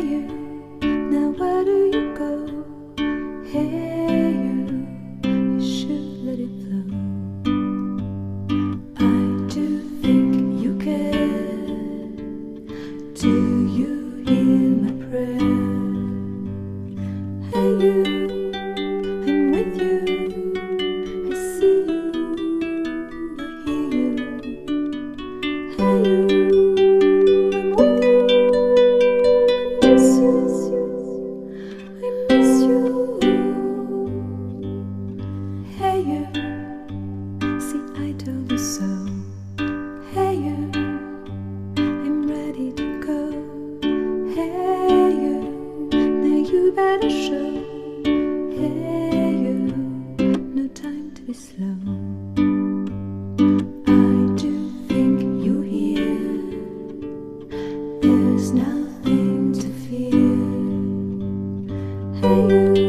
you, now where do you go? Hey you should let it flow. I do think you care. Do you hear my prayer? Hey you, I'm with you. I see you, I hear you. Hey you, I'm with you. I miss you, I miss you. Hey you, see I told you so. Hey you, I'm ready to go. Hey you, now you better show. Hey you, no time to be slow. I do think you're here. There's nothing to fear. Hey you.